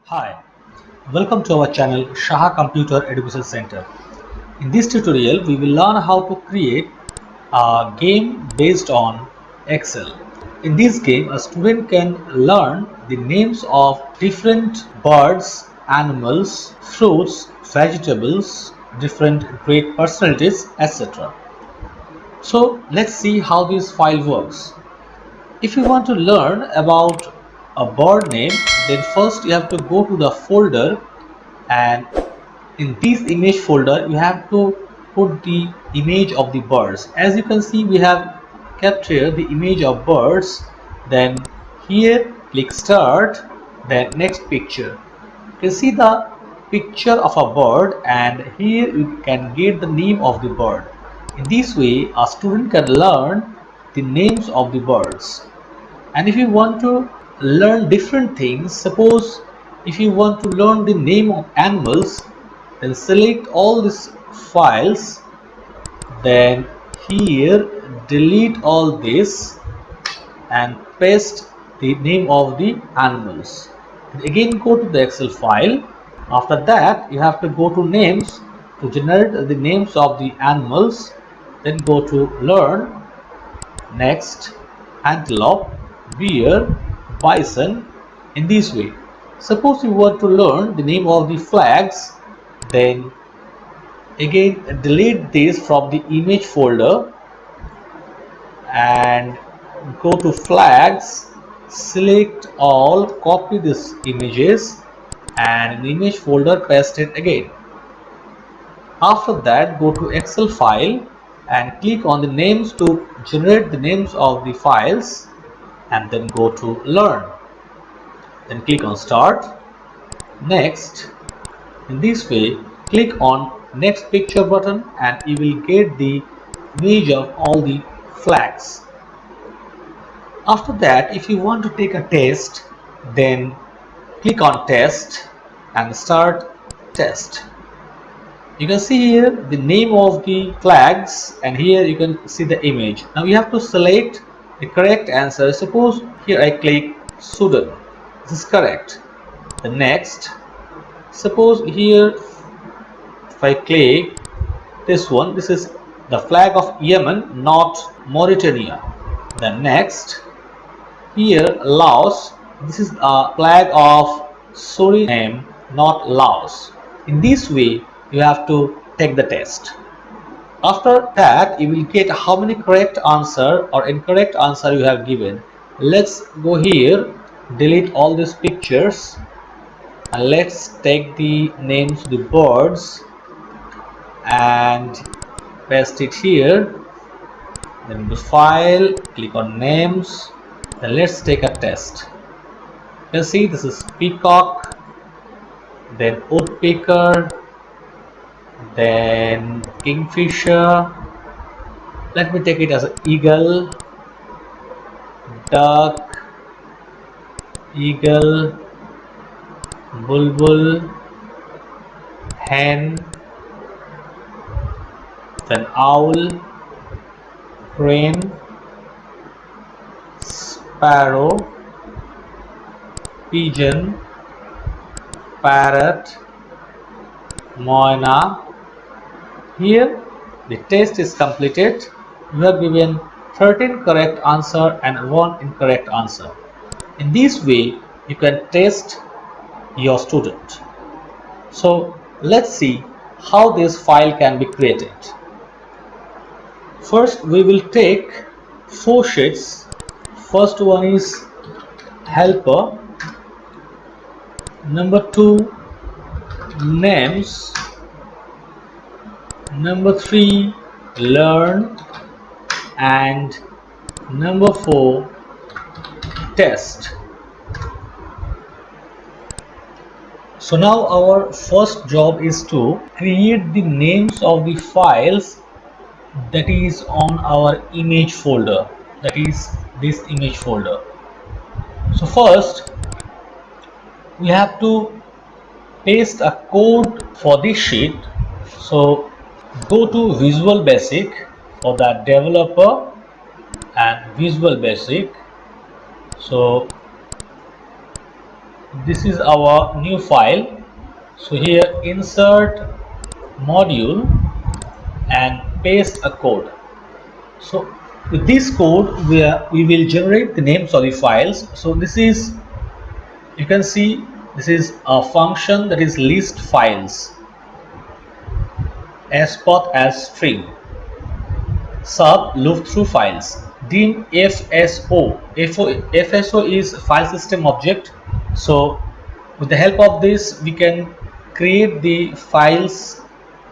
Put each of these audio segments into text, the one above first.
Hi, welcome to our channel Saha Computer Education Center. In this tutorial, we will learn how to create a game based on Excel. In this game, a student can learn the names of different birds, animals, fruits, vegetables, different great personalities, etc. So let's see how this file works. If you want to learn about a bird name, then first you have to go to the folder, and in this image folder you have to put the image of the birds. As you can see, we have kept here the image of birds. Then here click start, then next picture. You can see the picture of a bird, and here you can get the name of the bird. In this way a student can learn the names of the birds. And if you want to learn different things, suppose if you want to learn the name of animals, then select all these files, then here delete all this and paste the name of the animals. And again go to the Excel file. After that you have to go to names to generate the names of the animals. Then go to learn, next antelope, bear, bison. In this way, suppose you want to learn the name of the flags, then again delete this from the image folder and go to flags, select all, copy these images, and in the image folder paste it again. After that go to Excel file and click on the names to generate the names of the files, and then go to learn, then click on start, next. In this way click on next picture button and you will get the image of all the flags. After that, if you want to take a test, then click on test and start test. You can see here the name of the flags, and here you can see the image. Now you have to select the correct answer. Suppose here I click Sudan. This is correct. The next, suppose here if I click this one, this is the flag of Yemen, not Mauritania. The next, here Laos, this is a flag of Suriname, not Laos. In this way you have to take the test. After that you will get how many correct answer or incorrect answer you have given. Let's go here, delete all these pictures, and let's take the names of the birds and paste it here. Then the file, click on names, then let's take a test. You can see this is peacock, then woodpecker, then kingfisher. Let me take it as an eagle, duck, eagle, bulbul, hen, then owl, crane, sparrow, pigeon, parrot, moina. Here the test is completed. You have given 13 correct answer and 1 incorrect answer. In this way you can test your student. So let's see how this file can be created. First we will take 4 sheets. First one is helper, number 2 names, number 3 learn, and number 4 test. So now our first job is to create the names of the files that is on our image folder, that is this image folder. So first we have to paste a code for this sheet. So go to Visual Basic for the developer and Visual Basic. So this is our new file. So here insert module and paste a code. So with this code we will generate the names of the files. So this is, you can see, this is a function that is list files, as path as string, sub loop through files, dim FSO. FSO is file system object. So with the help of this we can create the files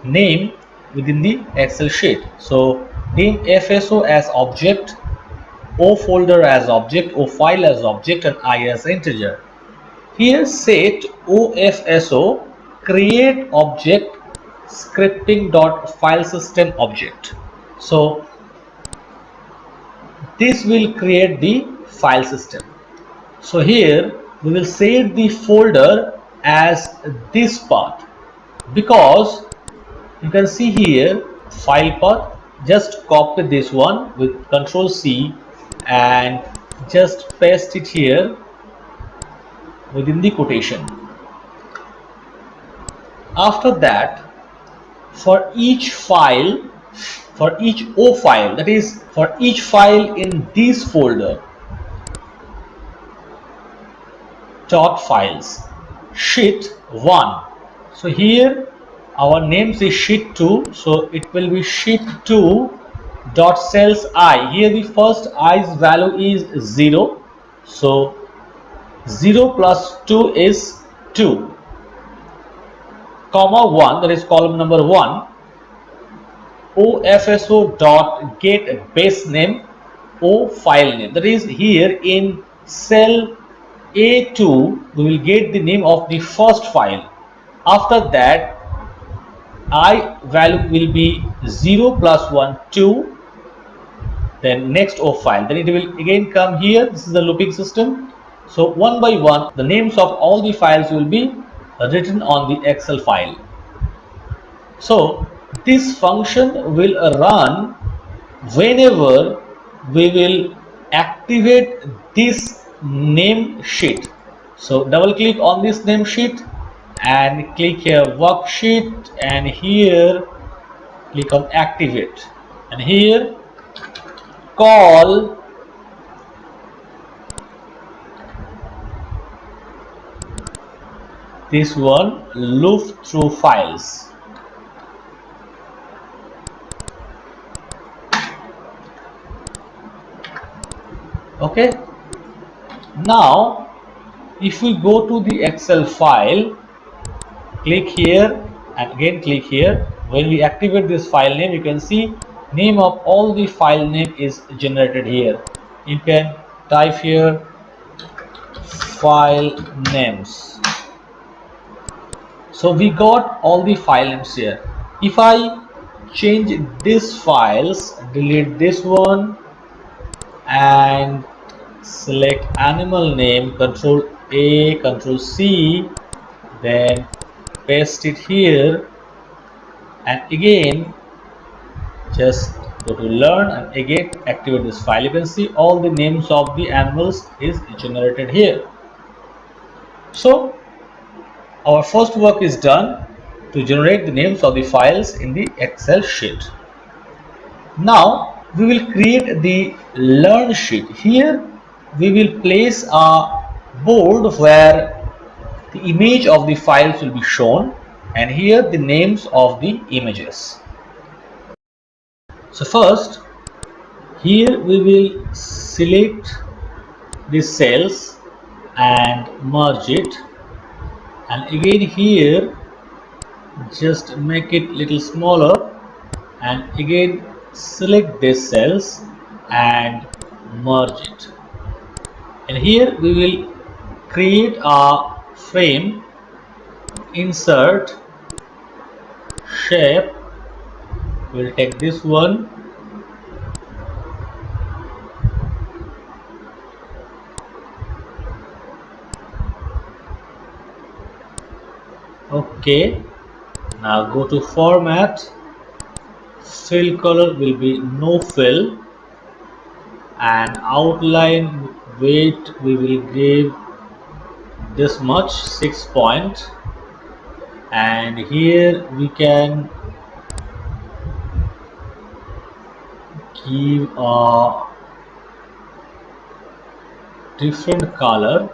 name within the Excel sheet. So dim FSO as object, O folder as object, O file as object, and I as integer. Here set OFSO create object scripting dot file system object. So this will create the file system. So here we will set the folder as this path, because you can see here file path. Just copy this one with Ctrl C and just paste it here within the quotation. After that, for each file, for each O file, that is for each file in this folder, dot files, sheet 1. So here our names is sheet 2, so it will be sheet 2 dot cells I. Here the first i's value is 0, so 0 plus 2 is 2, comma 1, that is column number 1. OFSO dot get base name O file name, that is here in cell A2 we will get the name of the first file. After that I value will be 0 plus 1 2, then next O file, then it will again come here. This is the looping system. So one by one the names of all the files will be written on the Excel file. So this function will run whenever we will activate this name sheet. So double click on this name sheet and click here worksheet, and here click on activate, and here call this one loop through files. Okay, now if we go to the Excel file, click here and again click here. When we activate this file name, you can see name of all the file name is generated here. You can type here file names. So we got all the file names here. If I change these files, delete this one and select animal name, Ctrl A, Ctrl C, then paste it here, and again just go to learn and again activate this file. You can see all the names of the animals is generated here. So our first work is done to generate the names of the files in the Excel sheet. Now we will create the learn sheet. Here we will place a board where the image of the files will be shown, and here the names of the images. So first here we will select the cells and merge it, and again here just make it little smaller, and again select these cells and merge it, and here we will create a frame, insert shape, we'll take this one, okay. Now go to format, fill color will be no fill, and outline weight we will give this much 6 point, and here we can give a different color.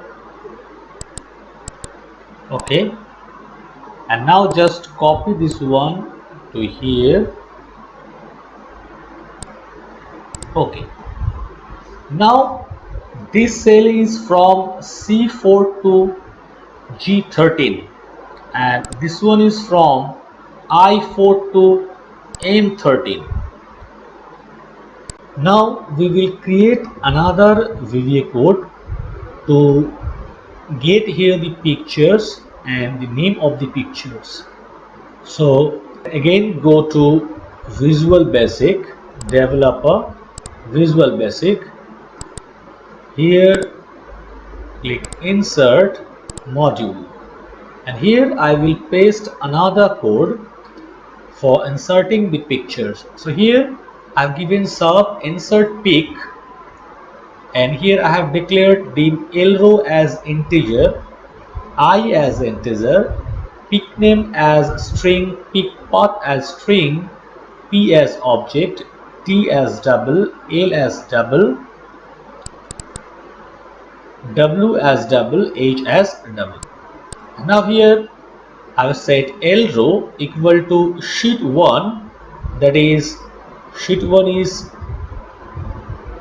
Okay, and now just copy this one to here. Okay, now this cell is from C4 to G13, and this one is from I4 to M13. Now we will create another VBA code to get here the pictures and the name of the pictures. So again, go to Visual Basic, Developer, Visual Basic. Here click Insert Module, and here I will paste another code for inserting the pictures. So here I've given sub insert pic, and here I have declared the L row as integer, I as integer, pic name as string, pic path as string, P as object, T as double, L as double, W as double, H as double. Now here I have set L row equal to sheet 1, that is sheet 1 is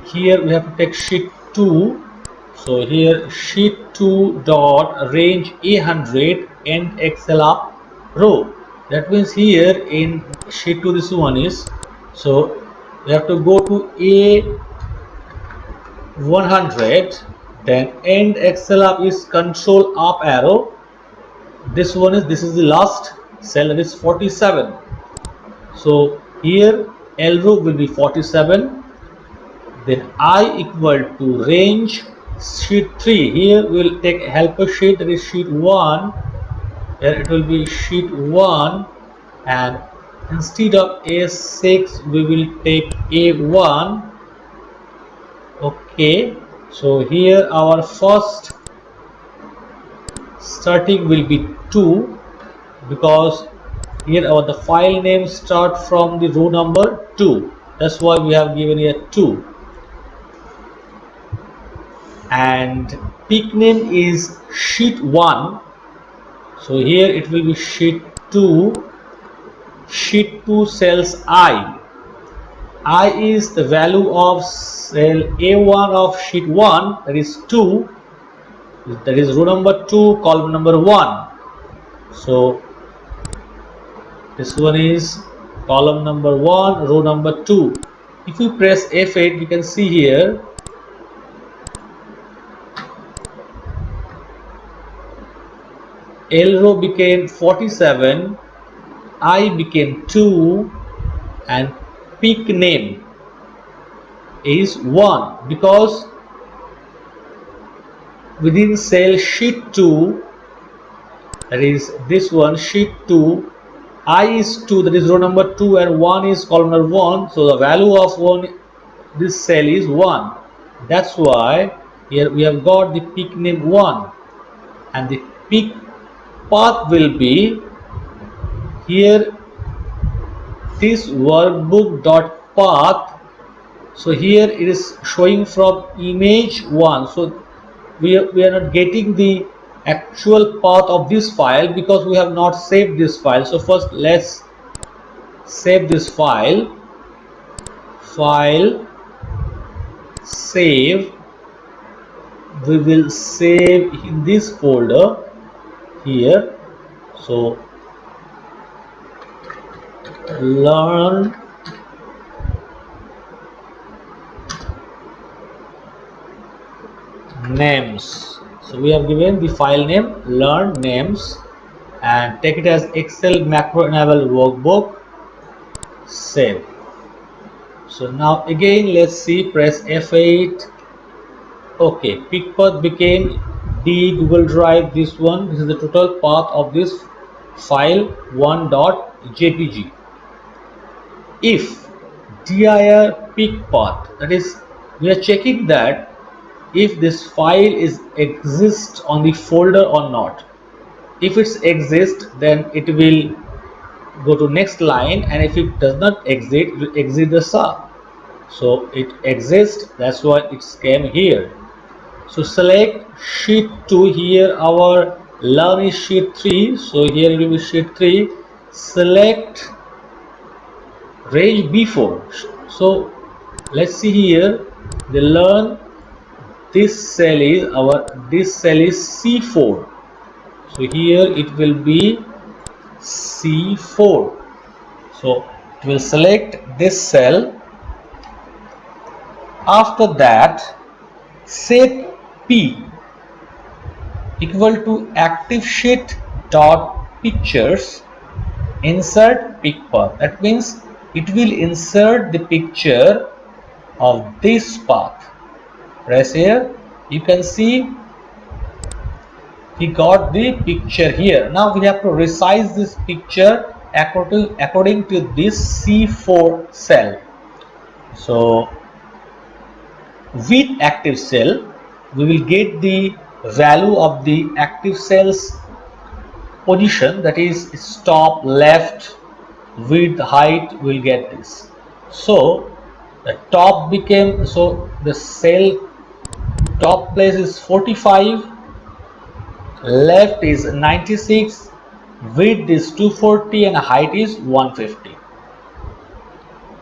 here, we have to take sheet 2. So here sheet 2 dot range 100 end Excel up row. That means here in sheet 2 this one is, so we have to go to A100, then end Excel up is control up arrow. This one is, this is the last cell, that is 47. So here L row will be 47. Then I equal to range sheet 3. Here we will take helper sheet, that is sheet 1. Here it will be sheet 1, and instead of A6 we will take A1. Okay, so here our first starting will be 2, because here the file name start from the row number 2. That's why we have given here 2. And pic name is sheet 1, so here it will be sheet 2, sheet 2 cells I is the value of cell A1 of sheet 1, that is 2, that is row number 2, column number 1. So this one is column number 1, row number 2. If you press F8, you can see here L row became 47, I became 2, and pic name is 1, because within cell sheet 2, that is this one sheet 2, I is 2, that is row number 2, and 1 is column number 1. So the value of 1, this cell is 1. That's why here we have got the pic name 1, and the pic path will be here this workbook dot path. So here it is showing from image 1. So we are not getting the actual path of this file because we have not saved this file. So first let's save this file. File, save. We will save in this folder here. So learn names. So we have given the file name learn names, and take it as Excel macro enabled workbook. Save. So now again let's see, press F8. Okay, pic path became D Google Drive, this one, this is the total path of this file 1.jpg. If dir pic path, that is we are checking that if this file is exists on the folder or not. If it exists, then it will go to next line, and if it does not exist, it will exit the Saha. So it exists, that's why it came here. So select sheet 2. Here our learn is sheet 3, so here it will be sheet 3. Select range B4. So let's see here, the learn, this cell is C4. So here it will be C4. So it will select this cell. After that, set P equal to active sheet dot pictures, insert pic path. That means it will insert the picture of this path. Press here, you can see he got the picture here. Now we have to resize this picture according to this C4 cell. So with active cell, we will get the value of the active cell's position, that is top, left, width, height. Will get this. So the top became, so the cell top place is 45, left is 96, width is 240, and height is 150.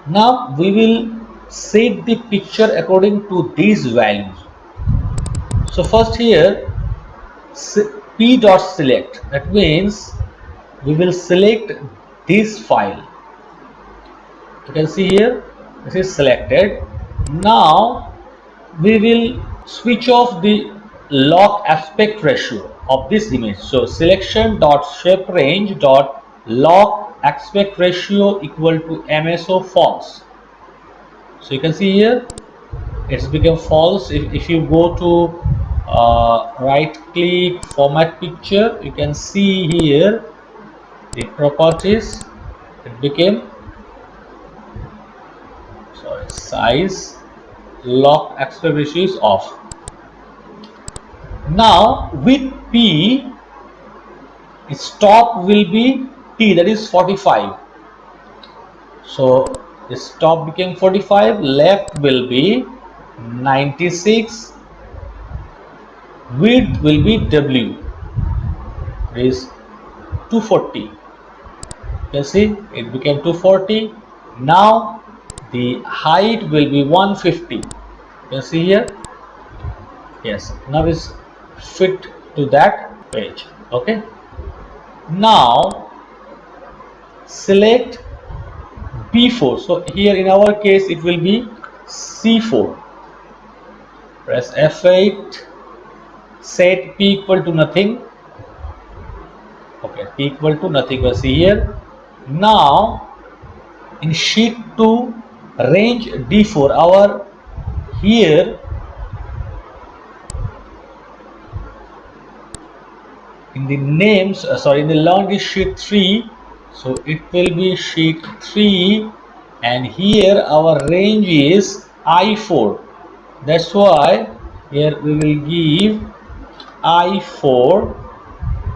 Now we will set the picture according to these values. So first here P dot select, that means we will select this file. You can see here this is selected. Now we will switch off the lock aspect ratio of this image. So selection dot shape range dot lock aspect ratio equal to MSO false. So you can see here it's become false. If you go to right click format picture, you can see here the properties, it became, sorry, size, lock aspect ratio is off. Now with P, its top will be T, that is 45. So this top became 45, left will be 96, width will be W, it is 240. You can see it became 240. Now the height will be 150. You can see here, yes, now it's fit to that page. Okay, now select B4. So here in our case it will be C4. Press F8, set P equal to nothing. Okay, P equal to nothing. You see here. Now in sheet 2 range D4, our here in the names, in the learned is sheet 3, so it will be sheet 3, and here our range is I4. That's why here we will give I4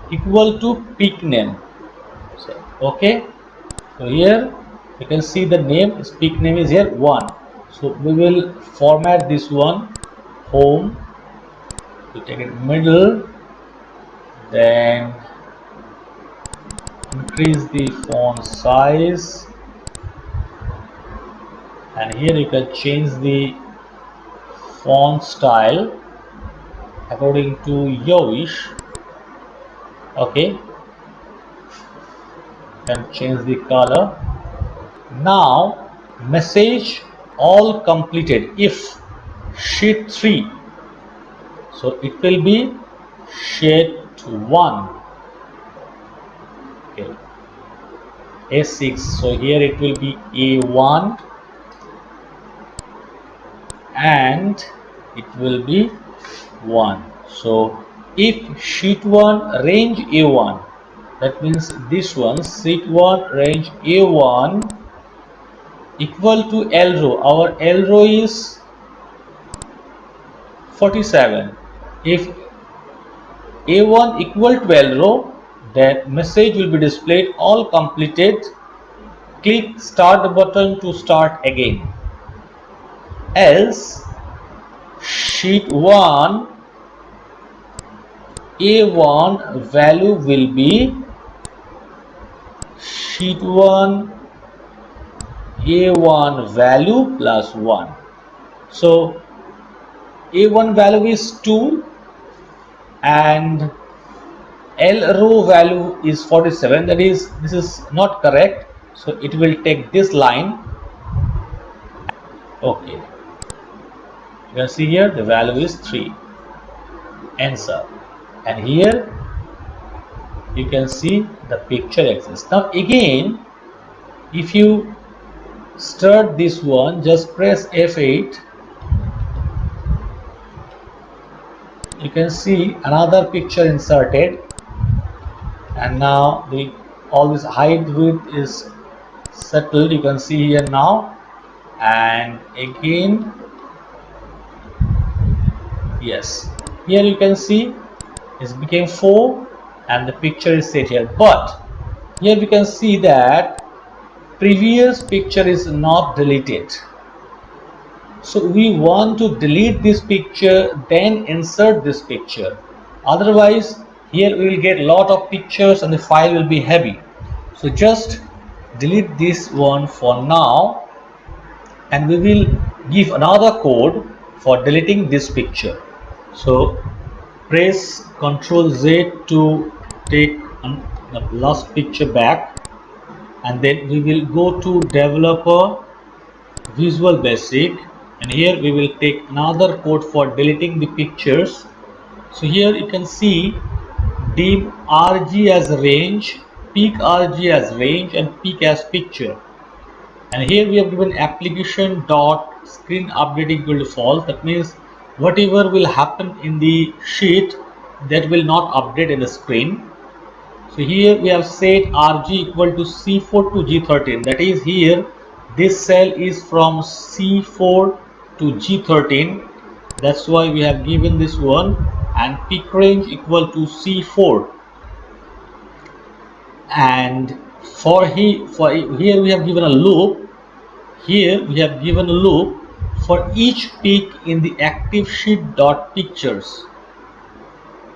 equal to peak name. So, okay, so here you can see the name is, peak name is here 1. So we will format this one home, we take it middle, then increase the font size, and here you can change the font style according to your wish. Okay, then change the color. Now message all completed if sheet 3, so it will be sheet 1. Okay, A6, so here it will be A1 and it will be 1. So if sheet 1 range A1, that means this one sheet 1 range A1 equal to L row. Our L row is 47. If A1 equal 12 row, then message will be displayed all completed. Click start button to start again. Else sheet 1 A1 value will be sheet 1 A1 value plus 1. So A1 value is 2 and L row value is 47. That is, this is not correct. So it will take this line. Okay. You can see here the value is 3. Answer. And here you can see the picture exists. Now again, if you start this one, just press F8. You can see another picture inserted, and now all this height width is settled. You can see here now, and again, yes, here you can see it became 4 and the picture is set here, but here we can see that previous picture is not deleted. So we want to delete this picture, then insert this picture. Otherwise, here we will get a lot of pictures and the file will be heavy. So just delete this one for now, and we will give another code for deleting this picture. So press Ctrl Z to take the last picture back, and then we will go to Developer, Visual Basic, and here we will take another code for deleting the pictures. So here you can see dim RG as range, peak RG as range, and peak as picture. And here we have given application dot screen update equal to false. That means whatever will happen in the sheet, that will not update in the screen. So here we have set RG equal to C4 to G13. That is, here this cell is from C4 to G13. That's why we have given this one, and peak range equal to C4. And for here we have given a loop. Here we have given a loop for each peak in the active sheet dot pictures.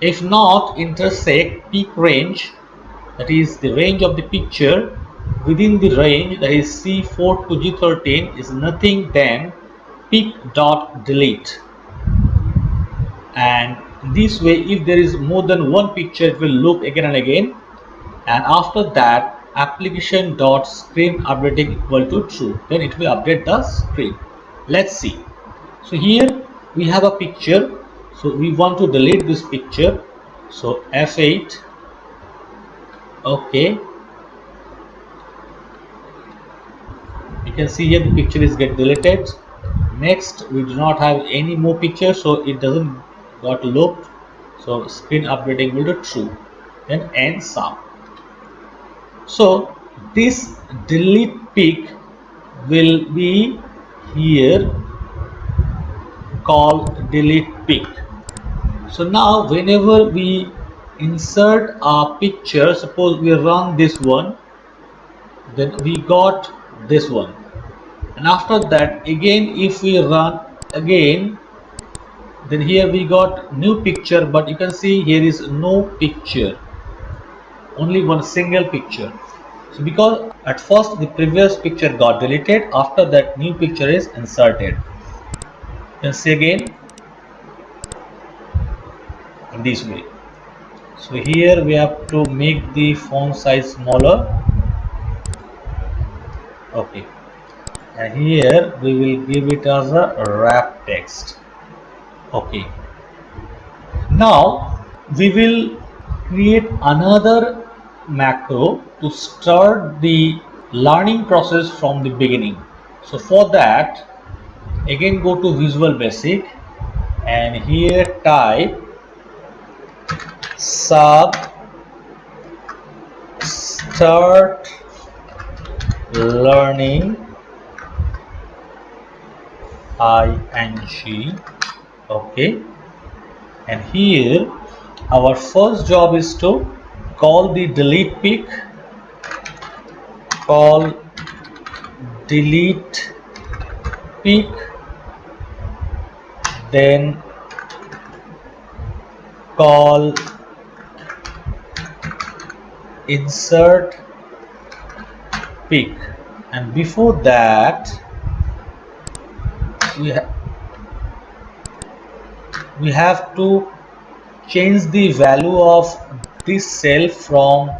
If not intersect peak range, that is the range of the picture, within the range, that is C4 to G13, is nothing than peak dot delete. And this way, if there is more than one picture, it will loop again and again, and after that application dot screen updating equal to true, then it will update the screen. Let's see. So here we have a picture, so we want to delete this picture. So F8. Okay, you can see here the picture is get deleted. Next, we do not have any more pictures, so it doesn't got looped. So screen updating will do true. Then end sum. So this delete peak will be here called delete peak. So now whenever we insert a picture, suppose we run this one, then we got this one, and after that again if we run again, then here we got new picture, but you can see here is no picture, only one single picture. So because at first the previous picture got deleted, after that new picture is inserted. You can see again in this way. So here we have to make the font size smaller. Okay, and here we will give it as a wrap text. Okay, now we will create another macro to start the learning process from the beginning. So for that, again go to Visual Basic, and here type sub start learning ing Okay, and here our first job is to call the delete peak, call delete peak, then call insert peak, and before that we, ha we have to change the value of this cell from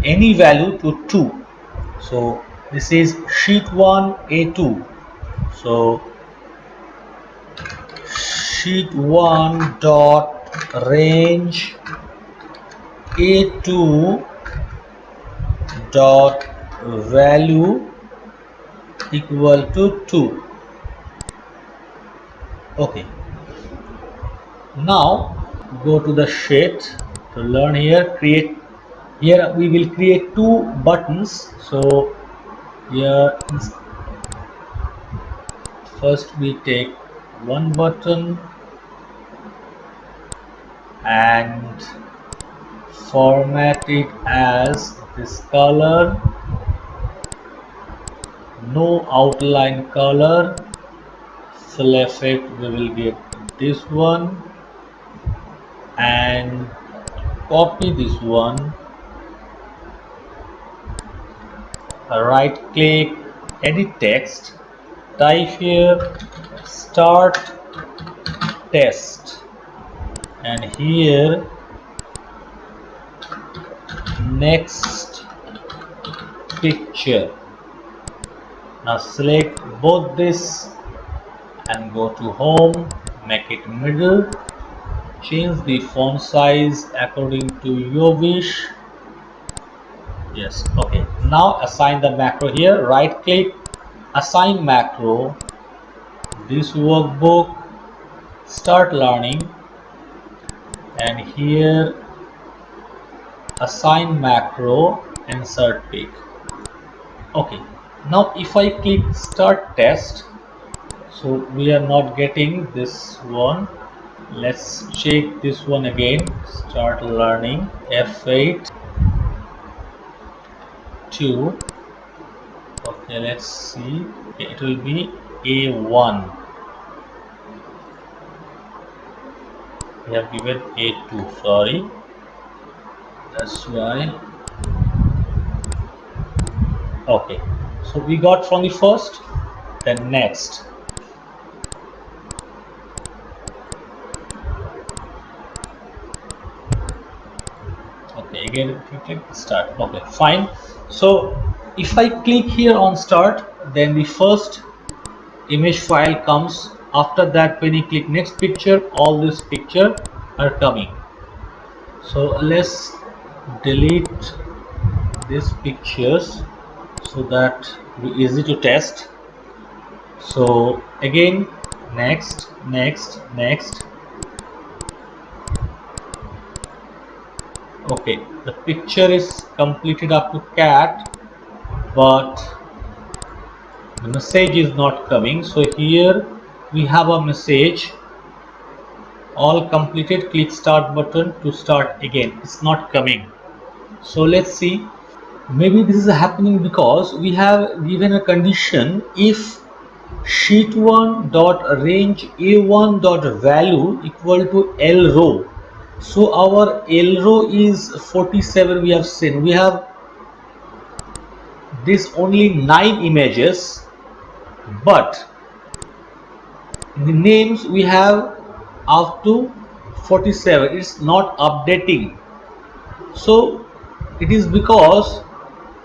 any value to 2. So this is sheet 1 A2. So sheet 1 dot range A2 dot value equal to 2. Okay, now go to the sheet to learn here. Create, here we will create 2 buttons. So here first we take one button and format it as this color, no outline color. Fill effect we will get this one, and copy this one, right click, edit text, type here start test, and here next picture. Now select both this and go to home, make it middle, change the font size according to your wish. Yes, okay. Now assign the macro here, right click, assign macro, this workbook, start learning, and here assign macro, insert peak. Okay, now if I click start test, so we are not getting this one. Let's check this one again. Start learning, F8 2. Okay, let's see. Okay, it will be A1. We have given A2, sorry, that's why. Okay, so we got from the first, then next. Okay, again if you click start. Okay, fine. So if I click here on start, then the first image file comes. After that, when you click next picture, all these pictures are coming. So let's delete these pictures so that be easy to test. So again, next, next, next. Okay, the picture is completed up to cat, but the message is not coming. So here we have a message, all completed, click start button to start again. It's not coming. So let's see, maybe this is happening because we have given a condition if sheet 1 dot range A1 dot value equal to L row. So our L row is 47. We have seen we have this only 9 images, but in the names we have up to 47. It's not updating. So it is because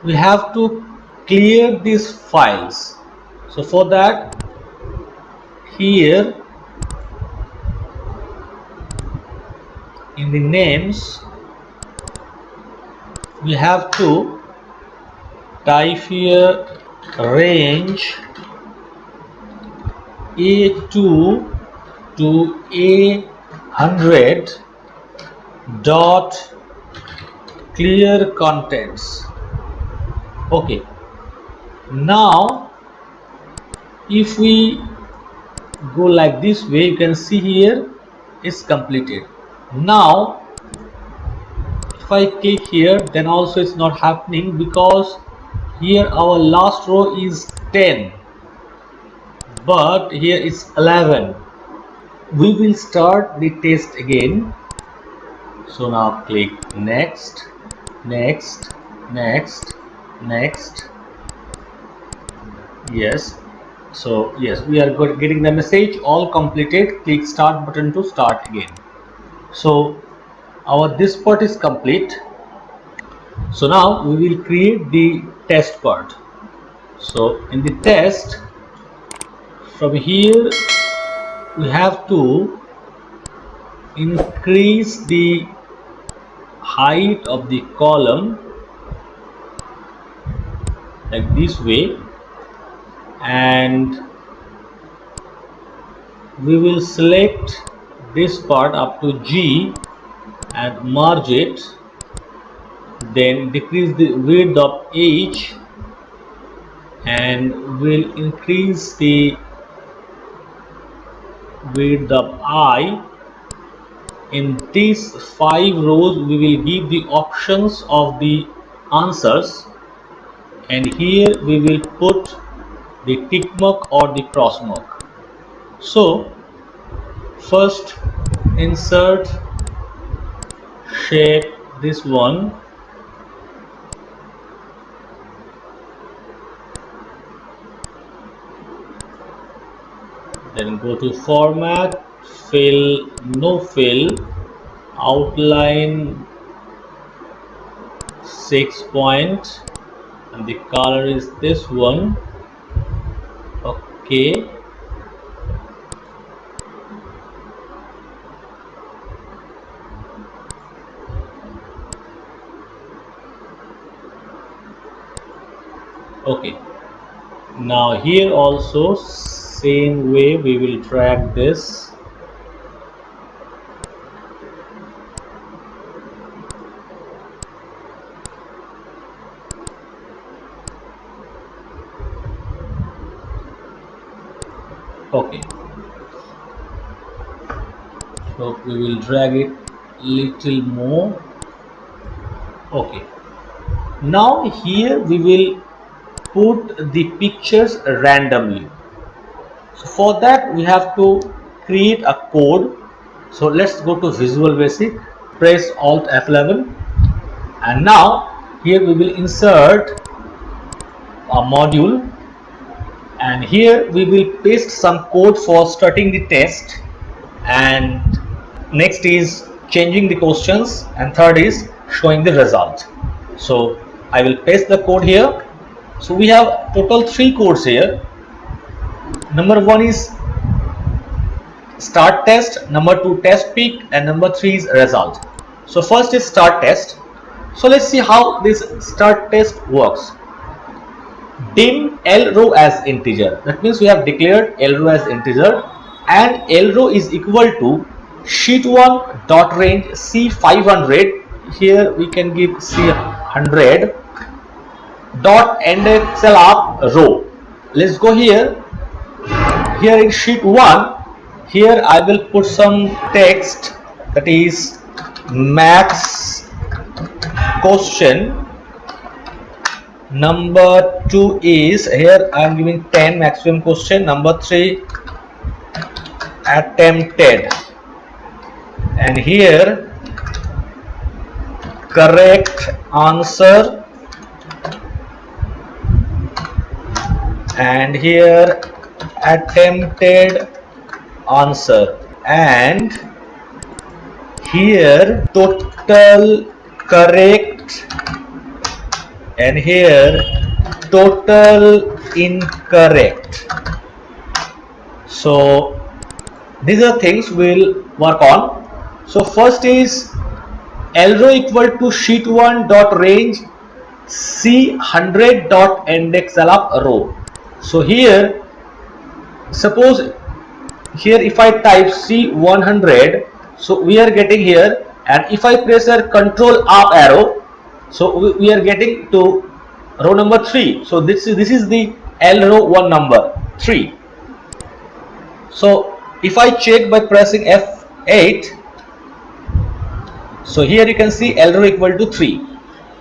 we have to clear these files. So for that, here in the names we have to type here range A2 to A100 dot clear contents. Okay, now if we go like this way, you can see here is completed. Now if I click here, then also it's not happening because here our last row is 10 but here is 11. We will start the test again. So now click next, next, next, next. Yes, so yes, we are getting the message all completed. Click start button to start again. So our this part is complete. So now we will create the test part. So in the test, from here we have to increase the height of the column like this way, and we will select this part up to G and merge it, then decrease the width of H and will increase the width of I. In these 5 rows we will give the options of the answers, and here we will put the tick mark or the cross mark. So first insert shape this one, then go to format, fill, no fill, outline 6 point, and the color is this one. Okay, okay, now here also same way we will drag this. Okay, so we will drag it little more. Okay, now here we will put the pictures randomly. So for that we have to create a code. So let's go to Visual Basic, press Alt F11, and now here we will insert a module, and here we will paste some code for starting the test, and next is changing the questions, and third is showing the result. So I will paste the code here. So we have total 3 codes here. Number 1 is start test, number 2 test peak, and number 3 is result. So first is start test. So let's see how this start test works. Dim L row as integer. That means we have declared L row as integer, and L row is equal to sheet1 dot range C500. Here we can give C100 dot indexl up row. Let's go here. Here in sheet 1, here I will put some text, that is max question. Number 2 is, here I am giving 10 maximum question. Number 3 attempted, and here correct answer, and here attempted answer, and here total correct, and here total incorrect. So these are things we'll work on. So first is L row equal to sheet1 dot range C100 dot indexl up row. So here, suppose here if I type C100, so we are getting here, and if I press a control up arrow, so we are getting to row number 3. So this is the L row 1 number 3. So if I check by pressing F8, so here you can see L row equal to 3.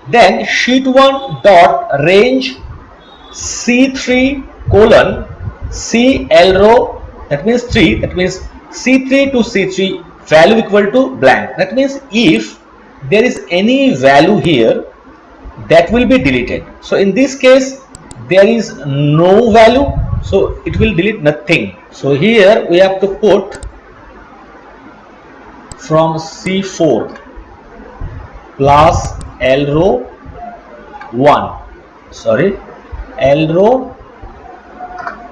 Then sheet 1 dot range C3 colon C L row, that means 3, that means C3 to C3 value equal to blank. That means if there is any value here, that will be deleted. So in this case there is no value, so it will delete nothing. So here we have to put from C4 plus L row 1, sorry, L row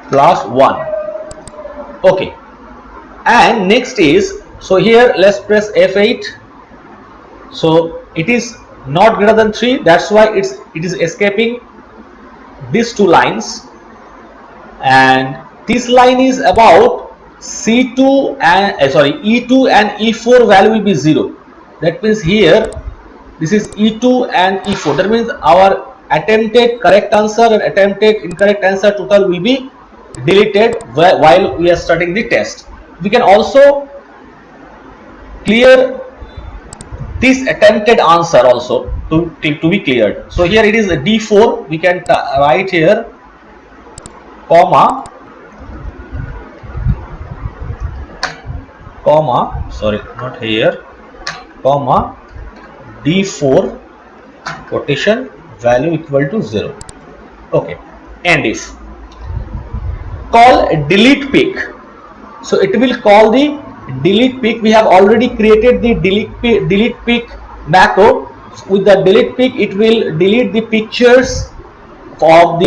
plus 1. Okay, and next is, so here let's press F8. So it is not greater than 3, that's why it is escaping these two lines, and this line is about C2 and E2 and E4 value will be 0. That means here this is E2 and E4. That means our attempted correct answer and attempted incorrect answer total will be deleted while we are starting the test. We can also clear this attempted answer also to be cleared. So here it is a D4. We can write here comma, sorry, not here, comma D4 quotation value equal to 0. Okay, and if call delete pick, so it will call the delete pick. We have already created the delete pick macro. With the delete pick, it will delete the pictures of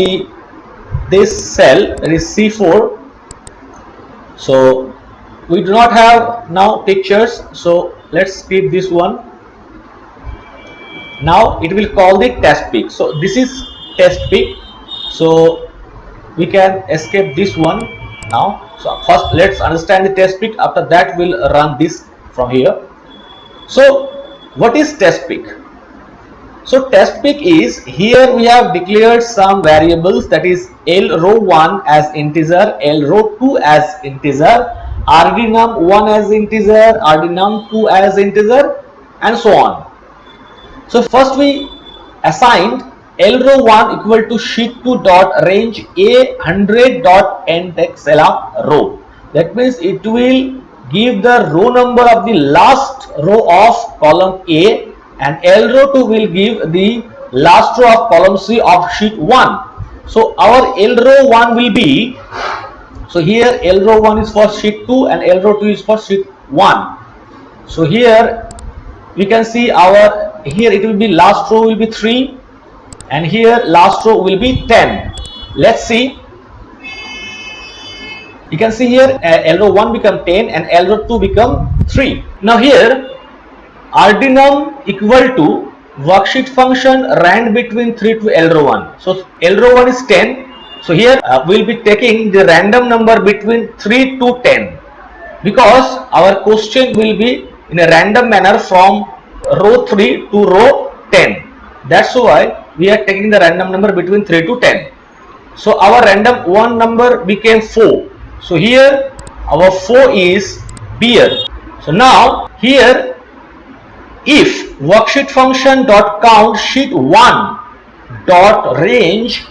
this cell, that is C4. So we do not have now pictures, so let's skip this one. Now it will call the test pick. So this is test pick, so we can escape this one now. So first let's understand the test pick, after that we'll run this from here. So what is test pick? So test pick is, here we have declared some variables, that is L row 1 as integer, L row 2 as integer, RDNum1 as integer, RDNum2 as integer, and so on. So first we assigned L row 1 equal to sheet 2 dot range A100 dot endxLR row. That means it will give the row number of the last row of column A, and L row 2 will give the last row of column C of sheet 1. So our L row 1 will be, so here L row 1 is for sheet 2 and L row 2 is for sheet 1. So here we can see our, here it will be last row will be 3 and here last row will be 10. Let's see. You can see here L row 1 become 10 and L row 2 become 3. Now here RDNum equal to worksheet function rand between 3 to L row 1. So L row 1 is 10. So here we will be taking the random number between 3 to 10, because our question will be in a random manner from row 3 to row 10. That's why we are taking the random number between 3 to 10. So our random 1 number became 4. So here our 4 is beer. So now here, if worksheet function dot count sheet 1 dot range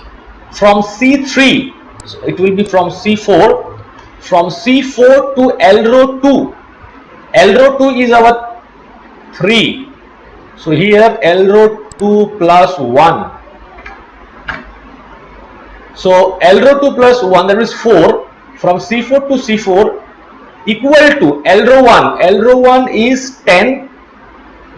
from C3, so it will be from C4, from C4 to L row 2. L row 2 is our 3. So here L row 2 plus 1. So L row 2 plus 1, that is 4. From C4 to C4 equal to L row 1. L row 1 is 10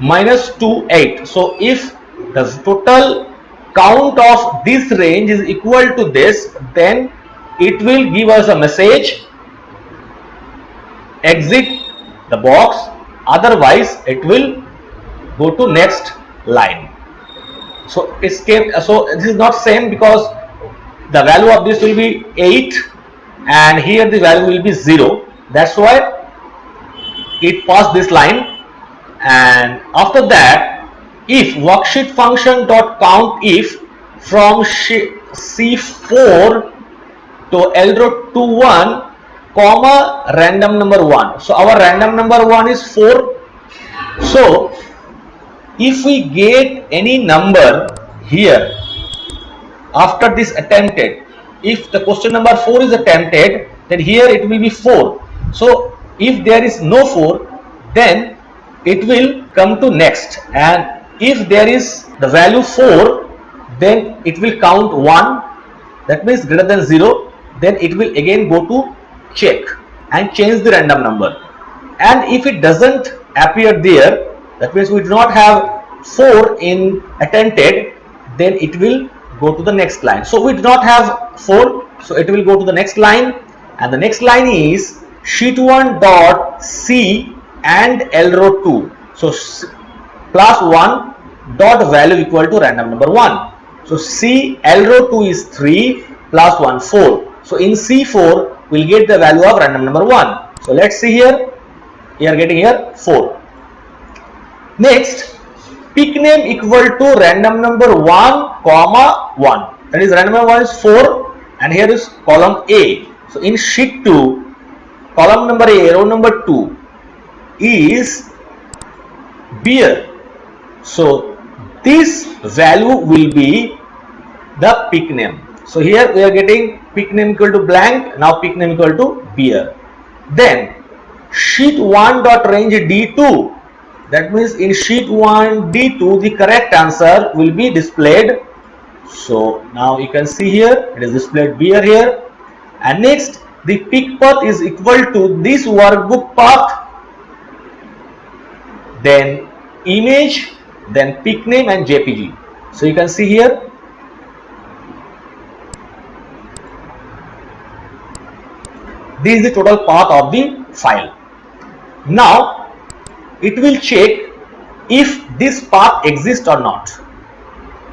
minus 2, 8. So if the total count of this range is equal to this, then it will give us a message, exit the box, otherwise it will go to next line. So this is not same, because the value of this will be 8 and here the value will be 0. That's why it passed this line. And after that, if worksheet function dot count if from C4 to L row 2 1, comma random number 1. So our random number 1 is 4. So if we get any number here after this attempted, if the question number 4 is attempted, then here it will be 4. So if there is no 4, then it will come to next, and if there is the value 4, then it will count 1, that means greater than 0, then it will again go to check and change the random number. And if it doesn't appear there, that means we do not have 4 in attempted, then it will go to the next line. So we do not have 4, so it will go to the next line, and the next line is sheet 1 dot C and L row 2. So plus 1 dot value equal to random number 1. So C L row 2 is 3 plus 1 4. So in C4 we'll get the value of random number 1. So let's see here, we are getting here 4. Next, pick name equal to random number 1 comma 1. That is random number 1 is 4 and here is column A. So in sheet 2, column number A, row number 2 is beer. So this value will be the pick name. So here we are getting pick name equal to blank, now pick name equal to beer. Then sheet 1 dot range D2, that means in sheet 1 D2 the correct answer will be displayed. So now you can see here it is displayed beer here. And next, the pick path is equal to this workbook path, then image, then pick name and JPG. So you can see here this is the total path of the file. Now it will check if this path exists or not.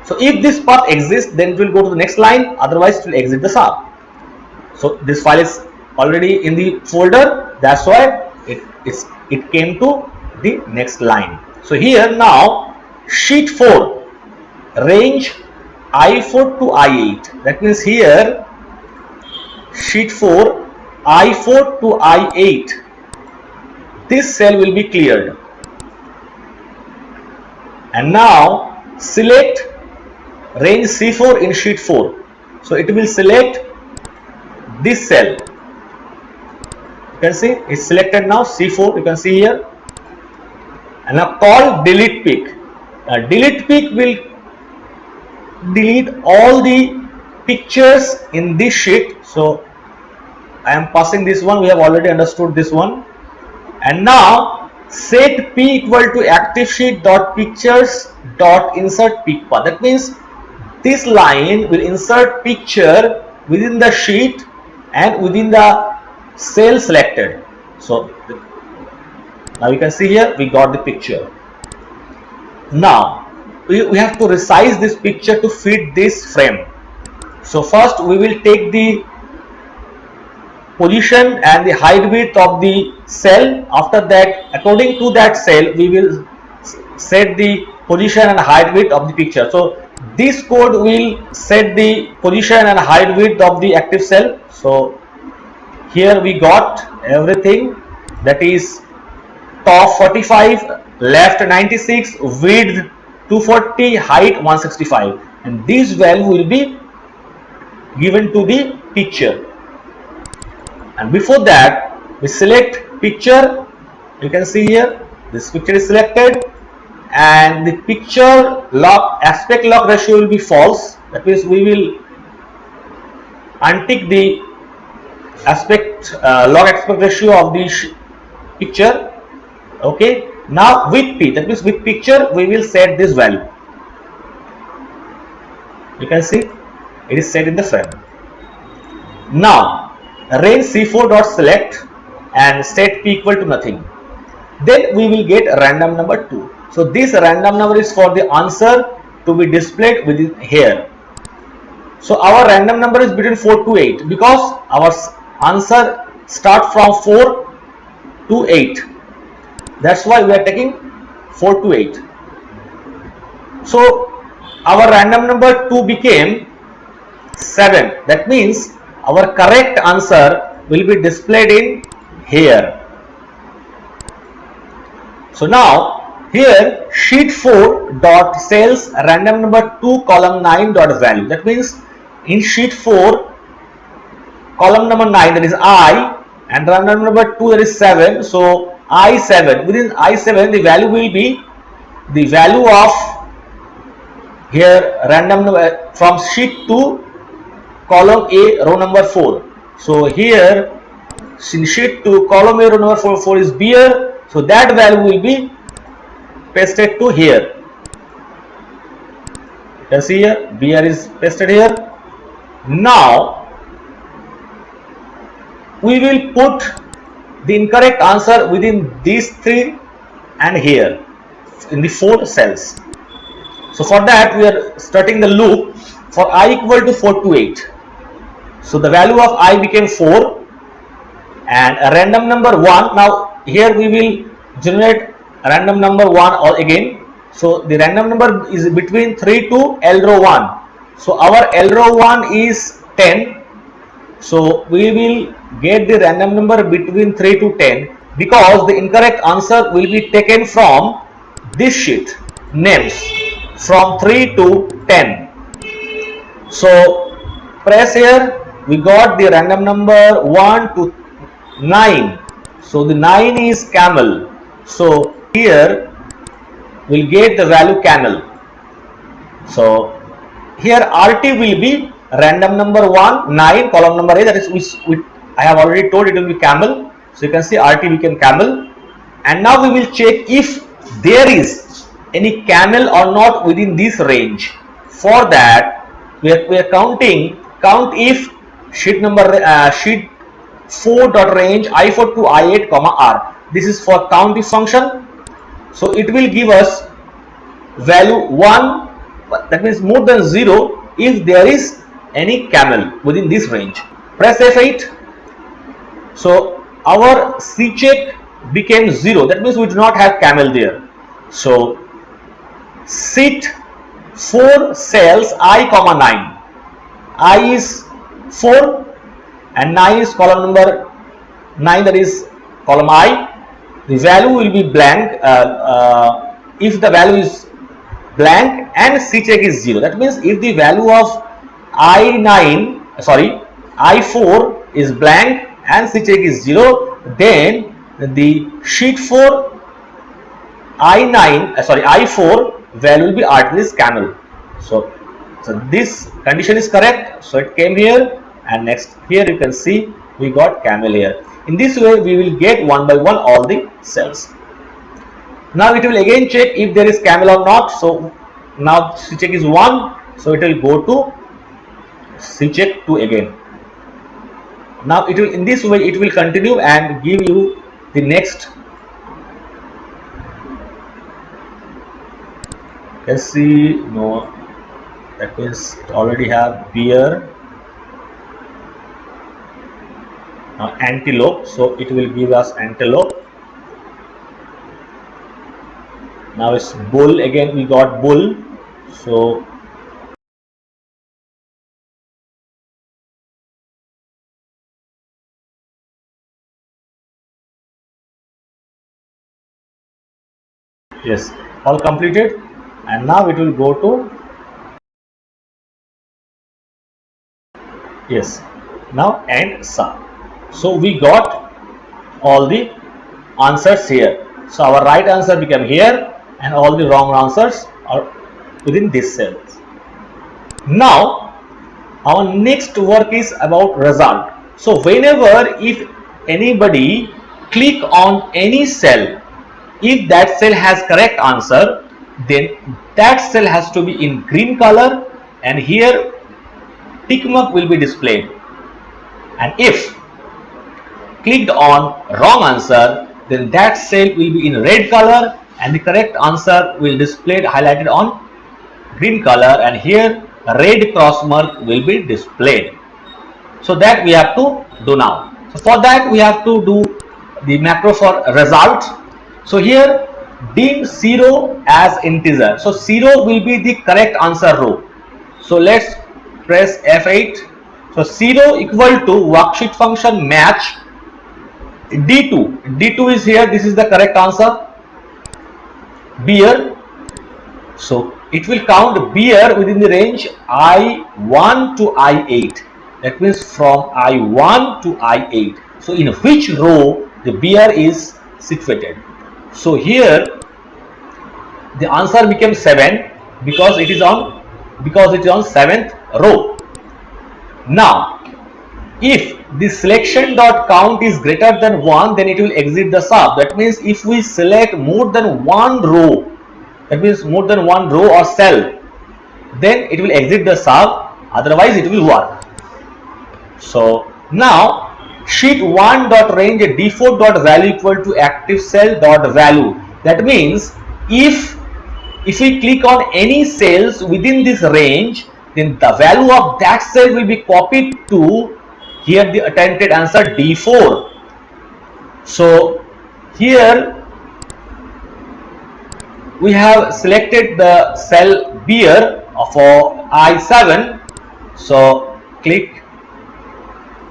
So if this path exists, then it will go to the next line, otherwise it will exit the SAR. So this file is already in the folder, that's why it came to the next line. So here now sheet 4 range I4 to I8, that means here sheet 4 I4 to I8, this cell will be cleared. And now select range C4 in sheet 4. So it will select this cell. You can see it's selected now, C4, you can see here. And now call delete pick. Delete pick will delete all the pictures in this sheet. So I am passing this one, we have already understood this one. And now set p equal to active sheet dot pictures dot insert pick path. That means this line will insert picture within the sheet and within the cell selected. So now you can see here we got the picture. Now we have to resize this picture to fit this frame. So first we will take the position and the height width of the cell. After that, according to that cell, we will set the position and height width of the picture. So this code will set the position and height width of the active cell. So here we got everything, that is top 45, left 96, width 240, height 165, and this value will be given to the picture. And before that we select picture. You can see here this picture is selected and the picture lock aspect lock ratio will be false. That means we will untick the aspect log aspect ratio of the picture. Okay, now with p, that means with picture we will set this value. You can see it is set in the frame. Now range C4 dot select and set p equal to nothing. Then we will get random number 2. So this random number is for the answer to be displayed within here. So our random number is between 4 to 8 because our answer start from 4 to 8. That's why we are taking 4 to 8. So our random number 2 became 7. That means our correct answer will be displayed in here. So now here sheet 4 dot cells random number 2 column 9 dot value. That means in sheet 4 column number 9, that is I, and random number 2, that is 7. So I7, within I7 the value will be the value of here random number from sheet 2 column A row number 4. So here in sheet 2 column A row number 4 is beer. So that value will be pasted to here. You can see here beer is pasted here. Now we will put the incorrect answer within these 3 and here in the 4 cells. So for that we are starting the loop for I equal to 4 to 8. So the value of I became 4 and a random number 1. Now here we will generate a random number 1 or again. So the random number is between 3 to L row 1. So our L row 1 is 10. So we will get the random number between 3 to 10 because the incorrect answer will be taken from this sheet names from 3 to 10. So press here, we got the random number 1 to 9. So the 9 is camel. So here we'll get the value camel. So here RT will be random number 1, 9, column number A, that is which I have already told it will be camel. So you can see RT became camel. And now we will check if there is any camel or not within this range. For that we are count if sheet number sheet 4 dot range I4 to I8 comma R. This is for count if function. So it will give us value 1, that means more than 0 if there is any camel within this range. Press F8. So our C check became 0, that means we do not have camel there. So sheet 4 cells I comma 9. I is 4 and 9 is column number 9, that is column I. The value will be blank if the value is blank and C check is 0. That means if the value of I4 is blank and C check is 0, then the sheet 4 I4 value will be RT is camel. So this condition is correct. So it came here, and next here you can see we got camel here. In this way we will get one by one all the cells. Now it will again check if there is camel or not. So now C check is 1, so it will go to C check 2 again. Now it will, in this way it will continue and give you the next. You can see no, that means it already have beer. Now antelope, so it will give us antelope. Now it's bull, again we got bull. So yes, all completed, and now it will go to yes, now and Saha. So we got all the answers here. So our right answer became here and all the wrong answers are within this cell. Now our next work is about result. So whenever if anybody click on any cell, if that cell has correct answer, then that cell has to be in green color and here tick mark will be displayed. And if clicked on wrong answer, then that cell will be in red color and the correct answer will displayed highlighted on green color, and here a red cross mark will be displayed. So that we have to do now. So for that we have to do the macro for result. So here deem 0 as integer. So 0 will be the correct answer row. So let's press F8. So 0 equal to worksheet function match D2. D2 is here. This is the correct answer. Beer. So it will count beer within the range I1 to I8. That means from I1 to I8. So in which row the beer is situated? So here the answer became 7 because it is on 7th row. Now if the selection dot count is greater than 1, then it will exit the sub. That means if we select more than one row, that means more than one row or cell, then it will exit the sub, otherwise it will work. So now sheet 1 dot range d4 dot value equal to active cell dot value. That means if we click on any cells within this range, then the value of that cell will be copied to here the attempted answer D4. So here we have selected the cell beer for I7. So click.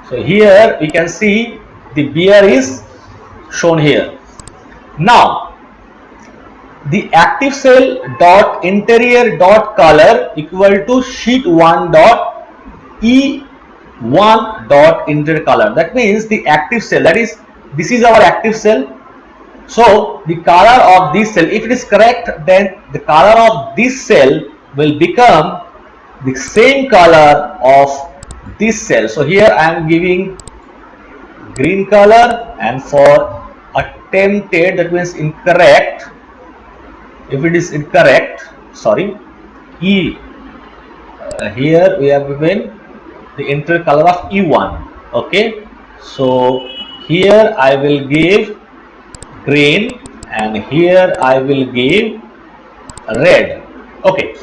So here we can see the beer is shown here. Now the active cell dot interior dot color equal to sheet 1 dot E1 dot interior color. That means the active cell, that is, this is our active cell. So the color of this cell, if it is correct, then the color of this cell will become the same color of this cell. So here I am giving green color, and for attempted, that means incorrect, if it is incorrect, sorry, here we have given the interior color of E1. Okay, so here I will give green and here I will give red. Okay,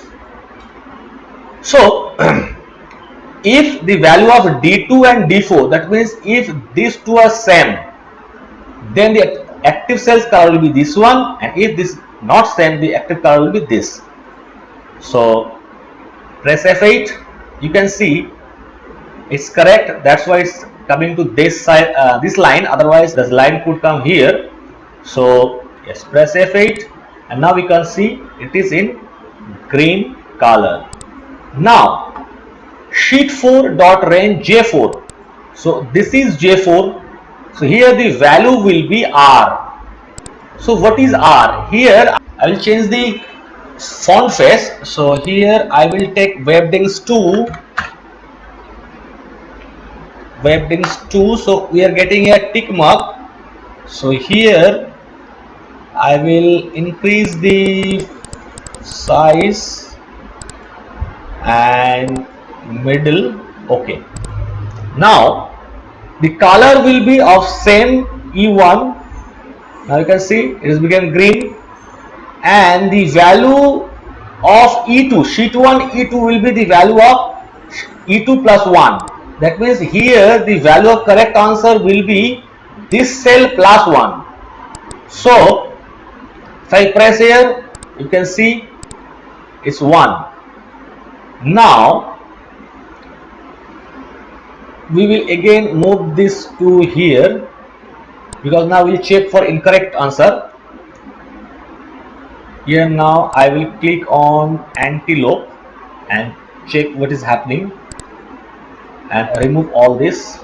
so if the value of D2 and D4, that means if these two are same, then the active cell's color will be this one, and if this not same, the active color will be this. So press F8, you can see it's correct. That's why it's coming to this side, this line. Otherwise, this line could come here. So yes, press F8, and now we can see it is in green color. Now sheet 4 dot range J4. So this is J4. So here the value will be R. So what is R? Here I will change the font face. So here I will take Webdings 2. Webdings 2. So we are getting a tick mark. So here I will increase the size and middle. Okay. Now the color will be of same E1. Now you can see it has become green, and the value of E2, sheet 1 E2 will be the value of E2 plus 1. That means here the value of correct answer will be this cell plus 1. So if I press here, you can see it's 1. Now we will again move this to here, because now we'll check for incorrect answer. Here now I will click on antelope and check what is happening and remove all this.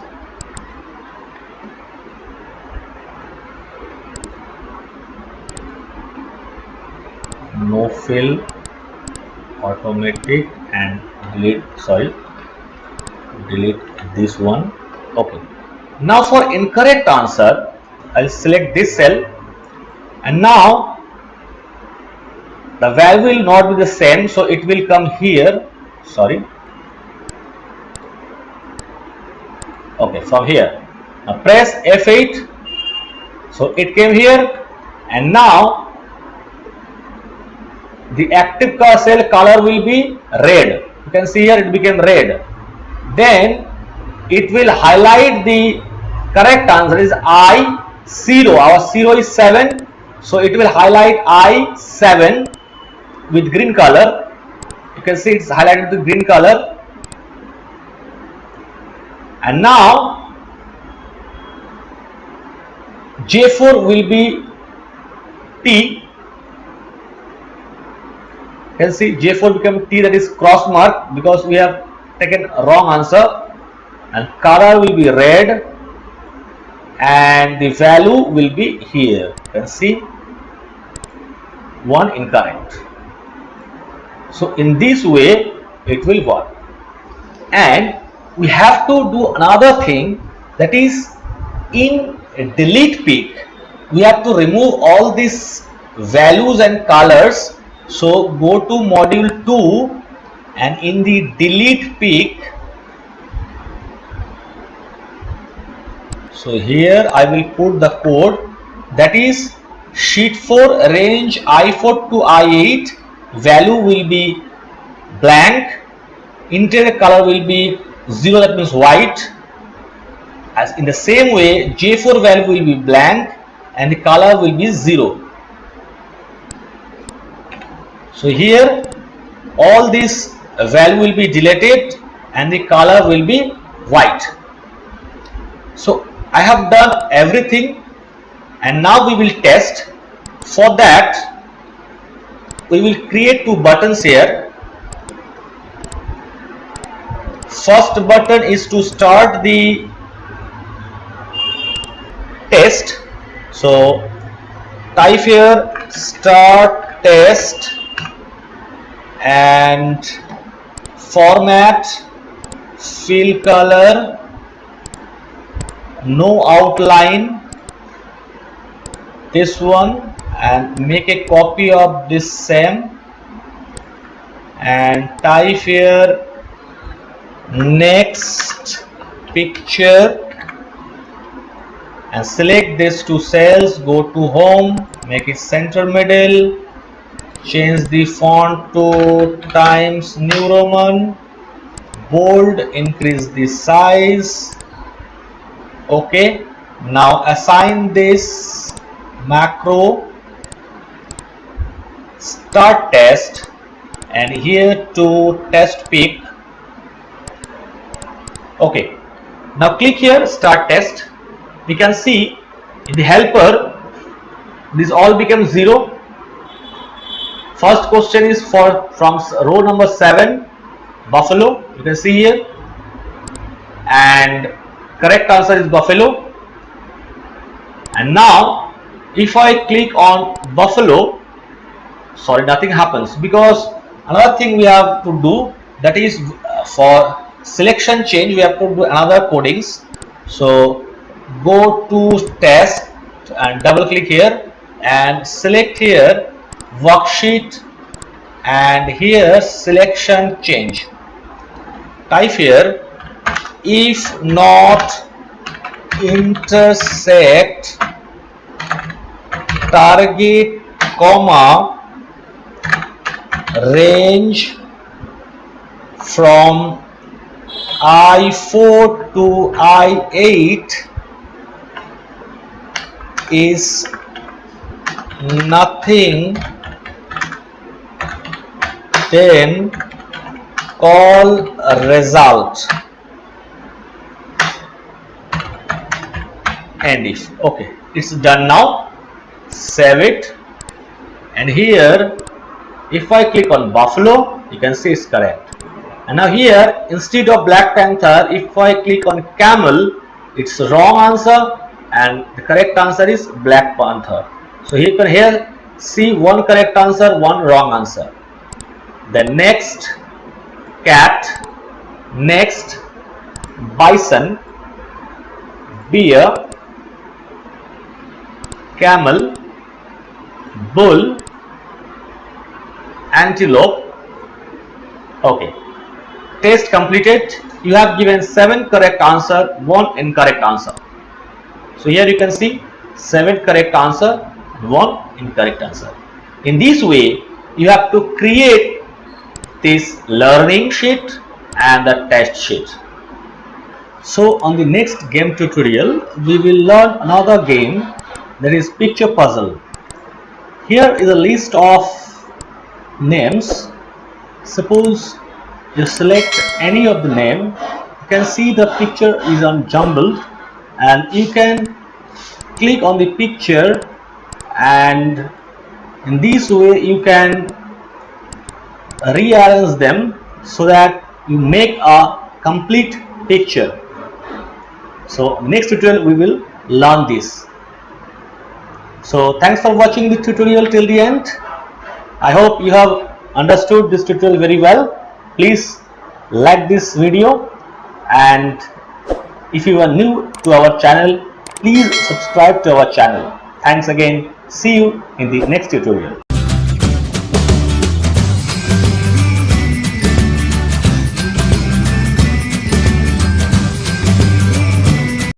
No fill, automatic, and delete this one. Okay, now for incorrect answer I'll select this cell, and now the value will not be the same, so it will come here. Sorry. Okay, from here. Now press F8. So it came here, and now the active cell color will be red. You can see here it became red. Then it will highlight the correct answer is I0. Our 0 is 7. So it will highlight I7 with green color. You can see it's highlighted with green color. And now J4 will be T. You can see J4 become T, that is cross mark because we have taken wrong answer, and color will be red and the value will be here. You can see 1 incorrect. So in this way it will work. And we have to do another thing, that is in delete pick we have to remove all these values and colors. So go to module 2 and in the delete pick, so here I will put the code, that is sheet 4 range I4 to I8, value will be blank, interior color will be 0, that means white. As in the same way J4 value will be blank and the color will be 0. So here all this value will be deleted and the color will be white. So I have done everything and now we will test. For that we will create 2 buttons here. First button is to start the test. So type here start test and format fill color, no outline, this one, and make a copy of this same and type here next picture and select these 2 cells, go to home, make it center middle, change the font to Times New Roman, bold, increase the size. Okay, now assign this macro start test and here to test pick. Okay, now click here start test. We can see in the helper this all becomes 0. First question is from row number 7, buffalo, you can see here, and correct answer is buffalo. And now if I click on buffalo, sorry, nothing happens, because another thing we have to do, that is for selection change we have to do another codings. So go to test and double click here and select here worksheet and here selection change. Type here if not intersect target comma range from I4 to I8 is nothing, then call result and if. Okay, it's done now. Save it, and here if I click on buffalo, you can see it's correct. And now here instead of black panther, if I click on camel, it's wrong answer and the correct answer is black panther. So you can here see 1 correct answer, 1 wrong answer. The next cat, next bison, bear, camel, bull, antelope. Okay, test completed. You have given 7 correct answer, 1 incorrect answer. So here you can see 7 correct answer, 1 incorrect answer. In this way you have to create this learning sheet and the test sheet. So on the next game tutorial we will learn another game, that is picture puzzle. Here is a list of names. Suppose you select any of the name, can see the picture is on jumbled, and you can click on the picture, and in this way you can rearrange them so that you make a complete picture. So next tutorial we will learn this. So thanks for watching the tutorial till the end. I hope you have understood this tutorial very well. Please like this video, and if you are new to our channel, please subscribe to our channel. Thanks again. See you in the next tutorial.